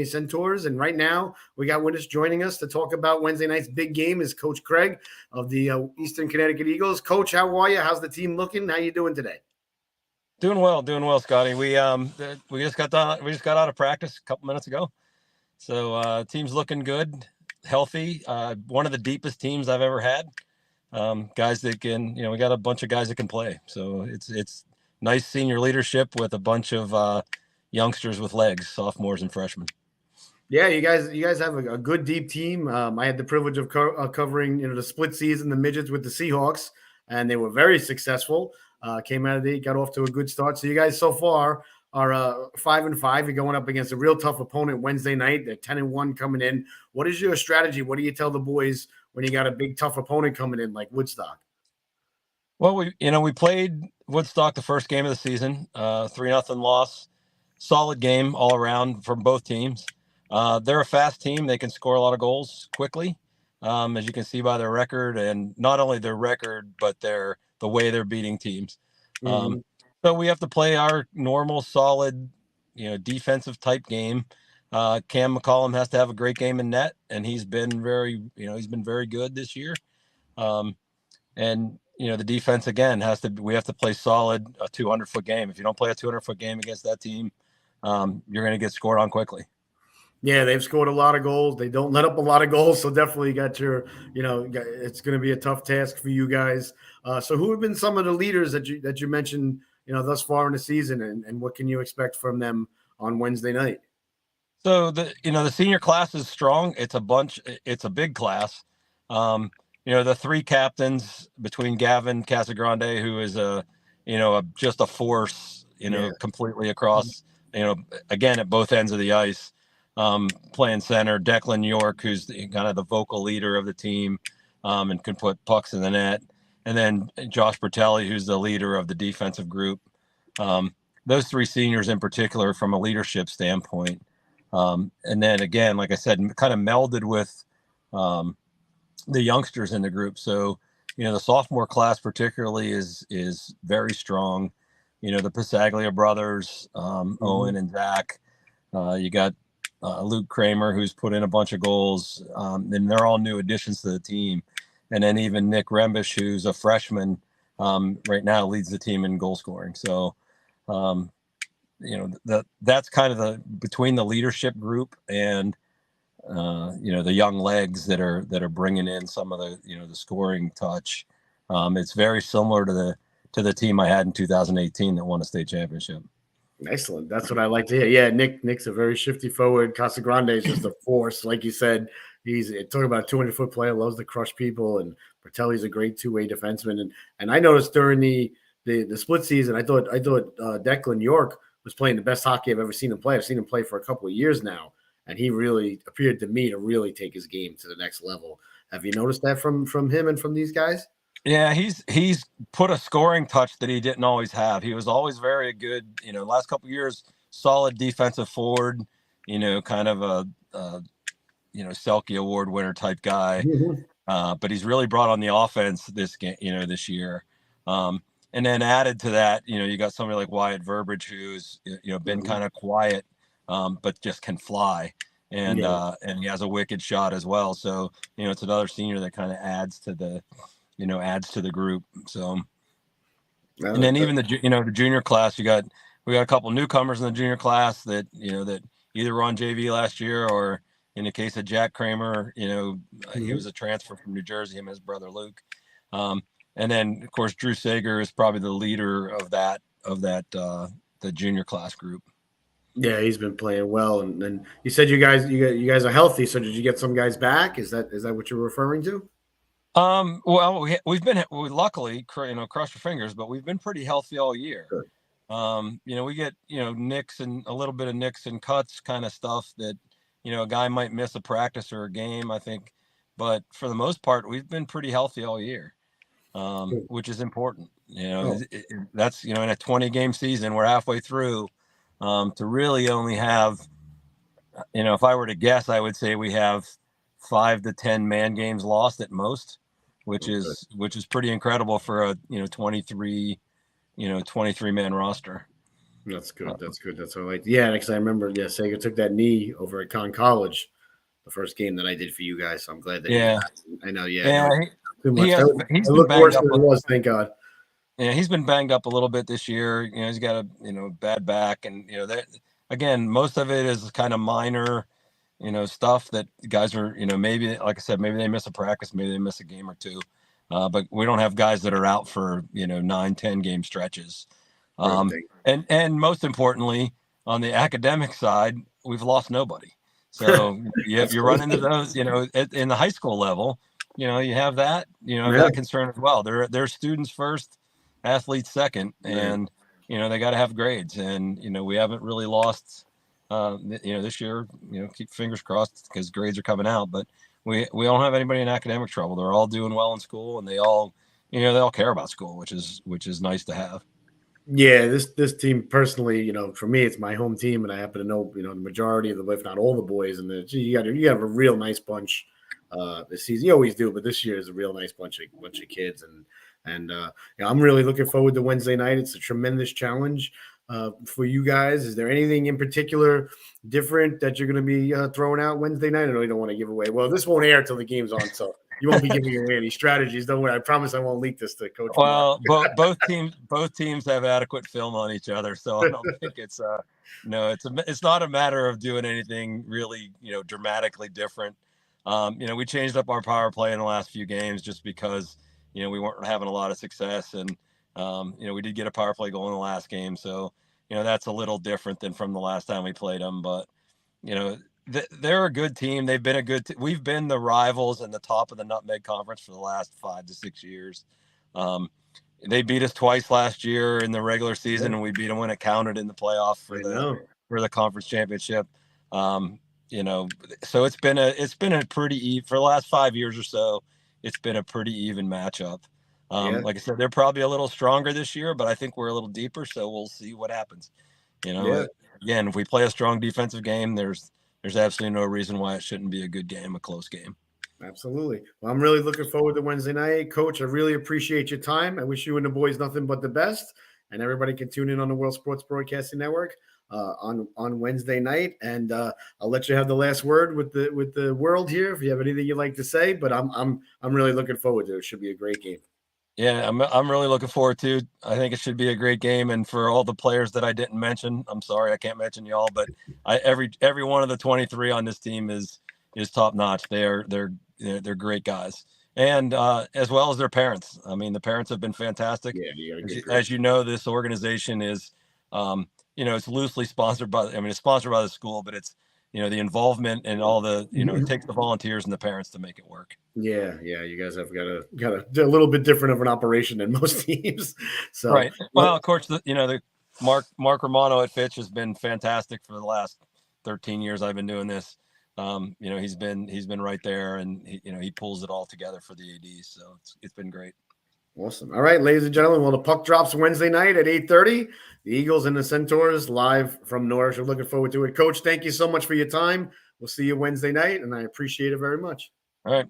Centaurs. And right now, we got with us joining us to talk about Wednesday night's big game is Coach Craig of the Eastern Connecticut Eagles. Coach, how are you? How's the team looking? How you doing today? Doing well, Scotty. We just got done. We just got out of practice a couple minutes ago. So team's looking good, healthy. One of the deepest teams I've ever had. Guys that can, we got a bunch of guys that can play. So it's nice senior leadership with a bunch of youngsters with legs, sophomores and freshmen. Yeah, you guys have a good deep team. I had the privilege of covering the split season, the midgets with the Seahawks, and they were very successful. Came out of the got off to a good start. So you guys so far are 5-5. You're going up against a real tough opponent Wednesday night. They're 10-1 coming in. What is your strategy? What do you tell the boys when you got a big tough opponent coming in like Woodstock? Well, we played Woodstock the first game of the season, 3-0 loss, solid game all around from both teams. They're a fast team. They can score a lot of goals quickly, as you can see by their record, and not only their record, but the way they're beating teams. Mm-hmm. So we have to play our normal, solid, defensive type game. Cam McCollum has to have a great game in net, and he's been very good this year. And the defense again we have to play solid, a 200-foot game. If you don't play a 200-foot game against that team, you're going to get scored on quickly. Yeah, they've scored a lot of goals. They don't let up a lot of goals. So definitely got it's going to be a tough task for you guys. So who have been some of the leaders that you mentioned, thus far in the season, and what can you expect from them on Wednesday night? So the senior class is strong. It's a big class. The three captains between Gavin Casagrande, who is just a force, completely across, again, at both ends of the ice. Playing center, Declan York, who's kind of the vocal leader of the team, and can put pucks in the net. And then Josh Bertelli, who's the leader of the defensive group. Those three seniors in particular from a leadership standpoint. And then again, like I said, kind of melded with the youngsters in the group. So, the sophomore class particularly is very strong. The Pisaglia brothers, Owen and Zach. You got Luke Kramer, who's put in a bunch of goals. And they're all new additions to the team. And then even Nick Rembish, who's a freshman, right now leads the team in goal scoring. So, that's kind of between the leadership group and, the young legs that are bringing in some of the scoring touch. It's very similar to the team I had in 2018 that won a state championship. Excellent. That's what I like to hear. Yeah, Nick's a very shifty forward. Casagrande is just a force. Like you said, he's talking about a 200-foot player, loves to crush people, and Bertelli's a great two-way defenseman. And I noticed during the split season, I thought Declan York was playing the best hockey I've ever seen him play. I've seen him play for a couple of years now, and he really appeared to me to really take his game to the next level. Have you noticed that from him and from these guys? Yeah, he's put a scoring touch that he didn't always have. He was always very good, last couple of years, solid defensive forward, kind of a Selke Award winner type guy. Mm-hmm. But he's really brought on the offense this game, this year. And then added to that, you got somebody like Wyatt Verbiage, who's, been kind of quiet, but just can fly. And he has a wicked shot as well. So, it's another senior that kind of adds to the group. So, and then even the junior class, we got a couple newcomers in the junior class that either were on JV last year, or in the case of Jack Kramer, he was a transfer from New Jersey, him and his brother Luke. And then of course Drew Sager is probably the leader of the junior class group. Yeah, he's been playing well, and then you said you guys are healthy. So did you get some guys back? Is that what you're referring to? Well, we luckily, cross your fingers, but we've been pretty healthy all year. Good. We get, nicks and a little bit of nicks and cuts kind of stuff that, a guy might miss a practice or a game, I think. But for the most part, we've been pretty healthy all year, which is important. That's, in a 20-game season, we're halfway through, to really only have, if I were to guess, I would say we have 5 to 10 man games lost at most, which is pretty incredible for a 23 man roster. That's good. That's good. That's what I like. Yeah, because I remember, yeah, Sega took that knee over at Con College, the first game that I did for you guys. So I'm glad that you Yeah, got. I know. Yeah, yeah. no, too He much. has. It He's been looked banged worse up. than it was. Thank God. Yeah, he's been banged up a little bit this year. He's got a bad back, and that again, most of it is kind of minor, stuff that guys are maybe like I said, maybe they miss a practice, maybe they miss a game or two, but we don't have guys that are out for 9, 10 game stretches. Right. And most importantly, on the academic side, we've lost nobody. So That's you good. run into those, in the high school level, you have that, Yeah. that concern as well. They're students first, athletes second, Right. and they got to have grades. And we haven't really lost, this year. Keep fingers crossed because grades are coming out, but we don't have anybody in academic trouble. They're all doing well in school, and they all care about school, which is nice to have. Yeah, this team personally, for me, it's my home team, and I happen to know, the majority of the, if not all the boys, and you have a real nice bunch this season. You always do, but this year is a real nice bunch of kids, and I'm really looking forward to Wednesday night. It's a tremendous challenge for you guys. Is there anything in particular different that you're going to be throwing out Wednesday night? I know you don't want to give away. Well, this won't air till the game's on, so you won't be giving away any strategies. Don't worry. I promise I won't leak this to Coach Mark. Well, both teams have adequate film on each other, so I don't think it's no, it's not a matter of doing anything really dramatically different. We changed up our power play in the last few games just because we weren't having a lot of success, and we did get a power play goal in the last game, so that's a little different than from the last time we played them. But they're a good team. They've been a good. We've been the rivals and the top of the Nutmeg Conference for the last 5 to 6 years. They beat us twice last year in the regular season, and we beat them when it counted in the playoff for the conference championship. So it's been a pretty for the last 5 years or so. It's been a pretty even matchup. Like I said, they're probably a little stronger this year, but I think we're a little deeper. So we'll see what happens. Again, if we play a strong defensive game, there's absolutely no reason why it shouldn't be a good game, a close game. Absolutely. Well, I'm really looking forward to Wednesday night. Coach, I really appreciate your time. I wish you and the boys nothing but the best. And everybody can tune in on the World Sports Broadcasting Network on Wednesday night. And I'll let you have the last word with the world here if you have anything you'd like to say. But I'm really looking forward to it. It should be a great game. Yeah, I'm really looking forward to. I think it should be a great game, and for all the players that I didn't mention, I'm sorry I can't mention y'all, but every one of the 23 on this team is top notch. They're great guys, and as well as their parents. I mean, the parents have been fantastic. Yeah, As you know, this organization is, it's loosely sponsored by. I mean, it's sponsored by the school, but it's the involvement and all the it takes the volunteers and the parents to make it work. Yeah, you guys have got a little bit different of an operation than most teams. So right. Well, of course, the Mark Romano at Fitch has been fantastic for the last 13 years I've been doing this. He's been right there, and he pulls it all together for the ADs. So it's been great. Awesome. All right, ladies and gentlemen. Well, the puck drops Wednesday night at 8:30. The Eagles and the Centaurs live from Norwich. We're looking forward to it. Coach, thank you so much for your time. We'll see you Wednesday night, and I appreciate it very much.